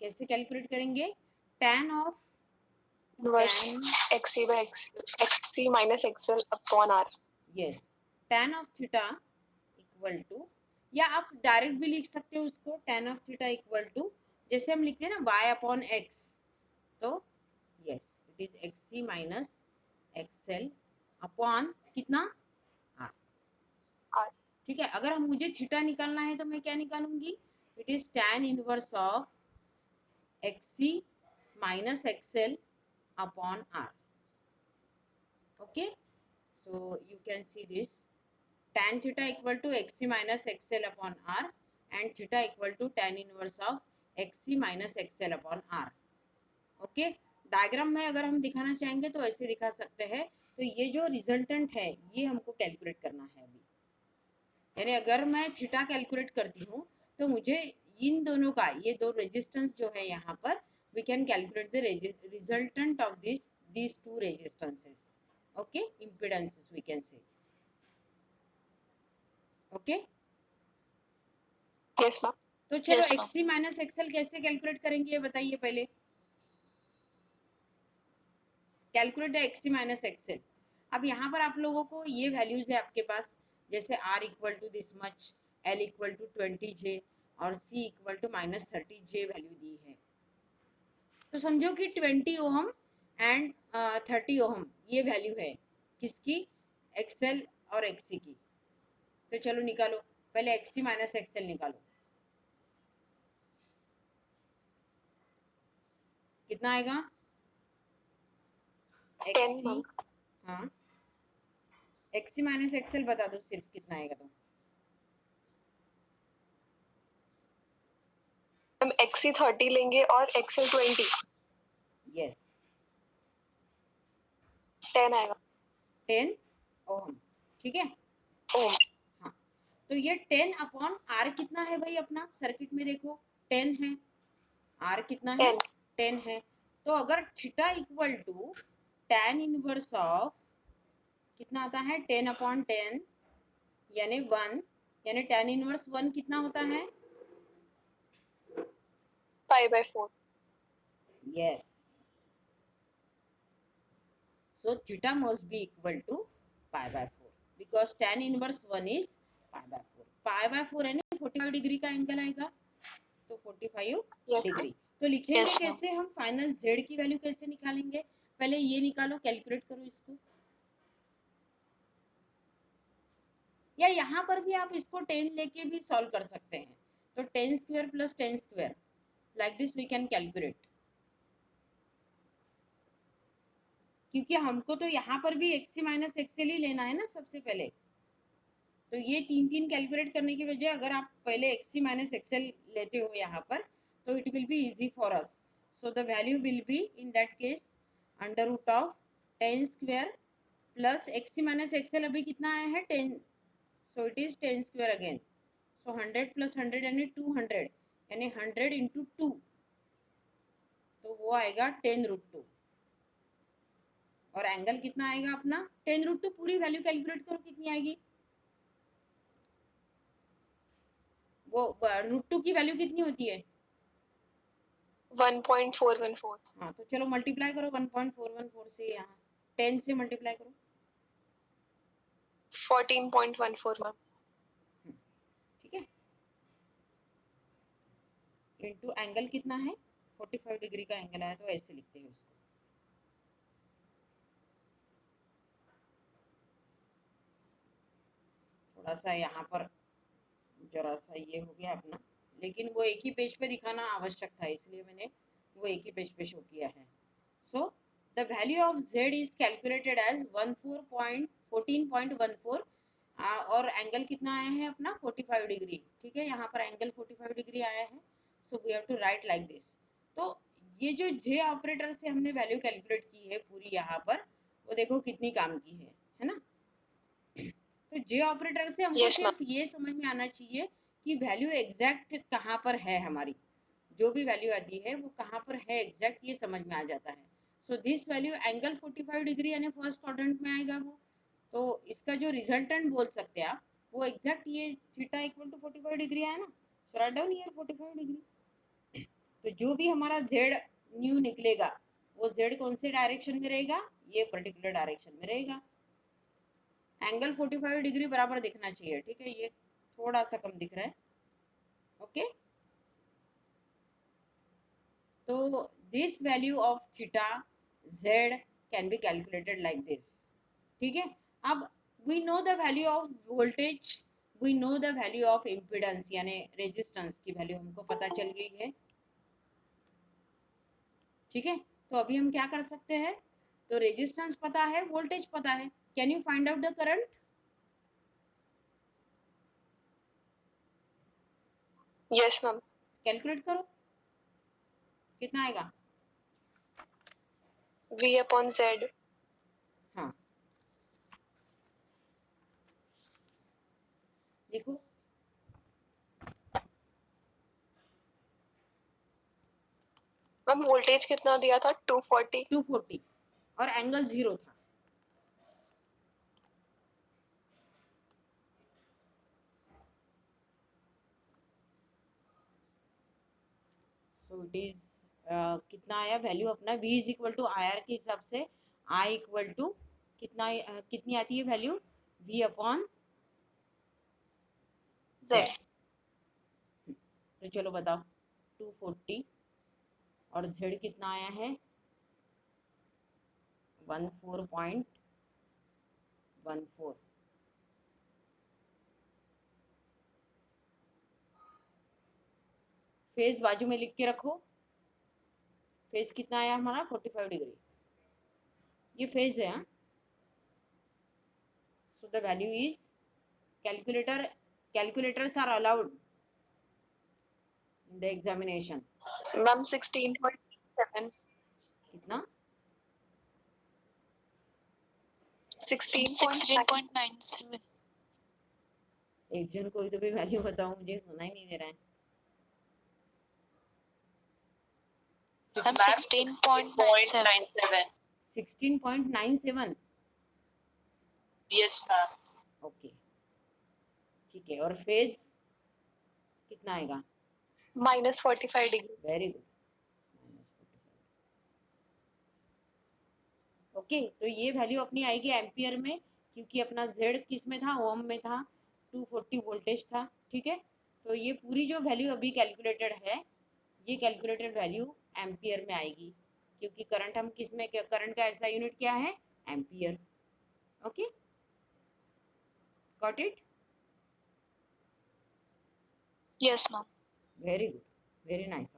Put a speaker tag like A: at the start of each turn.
A: कैसे कैलकुलेट करेंगे? tan of
B: xc by xc minus xl upon r.
A: Yes, tan of theta equal to, या आप direct भी लिख सकते हो उसको, tan of theta equal to जैसे हम लिखते हैं ना y अपॉन x, तो yes it is xc minus xl upon कितना r.
B: r.
A: ठीक है, अगर हम मुझे थीटा निकालना है तो मैं क्या निकालूंगी? It is tan inverse of xc minus xl upon r. Okay, so you can see this tan theta equal to xc minus xl upon r and theta equal to tan inverse of xc minus xl upon r. Okay, diagram में अगर हम दिखाना चाहेंगे तो ऐसे दिखा सकते हैं. तो ये जो रिजल्टेंट है ये हमको कैलकुलेट करना है अभी. यानी अगर मैं थीटा कैलकुलेट करती हूँ तो मुझे इन दोनों का, ये दो रेजिस्टेंस जो है यहाँ पर, we can calculate the resultant of these two resistances. Okay, impedances we can say. Okay,
B: Yes ma'am.
A: तो चलो xc माइनस xl कैसे कैलकुलेट करेंगे ये बताइए पहले. Calculate the xc minus xl. अब यहाँ पर आप लोगों को ये वैल्यूज है आपके पास, जैसे r equal to this much, l equal to 20j और c equal to minus 30j value दी है. तो समझो कि 20 ओहम एंड 30 ओहम ये वैल्यू है किसकी? XL और XC की. तो चलो निकालो, पहले XC माइनस XL निकालो. कितना आएगा?
B: 10
A: XC,
B: ma'am.
A: हाँ, XC माइनस XL बता दो सिर्फ कितना आएगा. तो
B: हम xc 30 लेंगे और xl 20.
A: यस,
B: 10 आएगा.
A: 10 ओहम. ठीक है,
B: ओम.
A: हाँ. तो ये 10 अपॉन आर कितना है भाई अपना सर्किट में? देखो 10 है, आर कितना है? 10 है. तो अगर theta equal to tan inverse of कितना आता है? 10 अपॉन 10 यानी 1, यानी tan इनवर्स 1 कितना होता है?
B: 5/4.
A: Yes, so theta must be equal to pi/4 because tan inverse 1 is pi/4. pi/4 है ना, 45 डिग्री का एंगल आएगा, तो 45 डिग्री. तो लिखेंगे कैसे हम? फाइनल z की वैल्यू कैसे निकालेंगे? पहले ये निकालो, कैलकुलेट करो इसको. या यहाँ पर भी आप इसको 10 लेके भी सॉल्व कर सकते हैं. तो 10 square plus 10 square like this we can calculate. क्योंकि हमको तो यहाँ पर भी xc माइनस xl ही लेना है ना सबसे पहले. तो ये तीन कैलकुलेट करने की वजह, अगर आप पहले xc माइनस xl लेते हो यहाँ पर, तो it will be easy for us. So the value will be in that case under root of 10 square plus xc minus xl अभी कितना आया है? 10. So it is 10 square again. So 100 plus 100 यानी 200, यानी 100 इंटू 2, तो वो आएगा 10√2. और एंगल कितना आएगा अपना? 10√2. पूरी वैल्यू कैलकुलेट करो कितनी आएगी. वो √2 की वैल्यू कितनी होती है?
B: 1.414.
A: हाँ, तो चलो मल्टीप्लाई करो 1.414 से, यहाँ 10 से मल्टीप्लाई करो.
B: 14.14 मैम.
A: ठीक है, इनटू एंगल कितना है? 45 डिग्री का एंगल आया, तो ऐसे लिखते हैं उसको. थोड़ा सा यहाँ पर जरा सा ये हो गया अपना, लेकिन वो एक ही पेज पे दिखाना आवश्यक था, इसलिए मैंने वो एक ही पेज पे शो किया है. So the value of z is calculated as 14.14 और एंगल कितना आया है अपना? 45 डिग्री. ठीक है, यहाँ पर एंगल 45 डिग्री आया है. So we have to write like this. तो ये जो जे ऑपरेटर से हमने वैल्यू कैलकुलेट की है पूरी यहाँ पर, वो देखो कितनी काम की है ना. तो जे ऑपरेटर से हमको सिर्फ ये समझ में आना चाहिए कि वैल्यू एग्जैक्ट कहाँ पर है हमारी, जो भी वैल्यू आती है वो कहाँ पर है एग्जैक्ट, ये समझ में आ जाता है. So this value angle 45 degree यानी फर्स्ट क्वाड्रेंट में आएगा वो. तो इसका जो रिजल्टेंट बोल सकते हैं आप, वो एग्जैक्ट ये थीटा इक्वल टू 45 डिग्री है ना. सो राइट डाउन हियर 45 डिग्री. तो जो भी हमारा जेड न्यू निकलेगा वो जेड कौन से डायरेक्शन में रहेगा, ये पर्टिकुलर डायरेक्शन में रहेगा। एंगल 45 डिग्री बराबर दिखना चाहिए, ठीक है, ये थोड़ा सा कम दिख रहा है। ओके, तो this value of theta Z can be calculated like this, ठीक है। अब we know the value of voltage, we know the value of impedance यानी रेजिस्टेंस की वैल्यू हमको पता चल गई है, ठीक है। तो अभी हम क्या कर सकते हैं, तो रेजिस्टेंस पता है, वोल्टेज पता है, can you find out the current?
B: Yes, ma'am.
A: Calculate करो, कितना आएगा?
B: V upon Z.
A: हाँ, देखो
B: मैम वोल्टेज कितना दिया था? 240.
A: 240 और एंगल 0 था। सो इट इज कितना आया वैल्यू अपना, v is equal to I R के हिसाब से i इक्वल टू कितना, कितनी आती है वैल्यू, v अपॉन
B: Z.
A: तो चलो बताओ, 240 और z कितना आया है, 14.14। फेज बाजू में लिख के रखो, फेज कितना आया हमारा 45 डिग्री, ये फेज है। So the value is, calculators are allowed in the examination.
B: Ma'am 16.7.
A: कितना?
B: 16.97.
A: एक जन कोई तो भी वैल्यू बताओ, मुझे सुना ही नहीं दे रहा है।
B: मैम 16.97.
A: 16.97।
B: Yes, ma'am.
A: ओके, ठीक है, और फेज कितना आएगा?
B: -45 degree.
A: Very good, okay. तो ये वैल्यू अपनी आएगी एम्पियर में, क्योंकि अपना z किस में था, ओम में था, 240 वोल्टेज था, ठीक है। तो ये पूरी जो वैल्यू अभी कैलकुलेटेड है, ये कैलकुलेटेड वैल्यू एम्पियर में आएगी, क्योंकि करंट हम किस में, करंट का ऐसा यूनिट क्या है, ampere. Okay, got it?
B: Yes, ma'am.
A: Very good, very nice.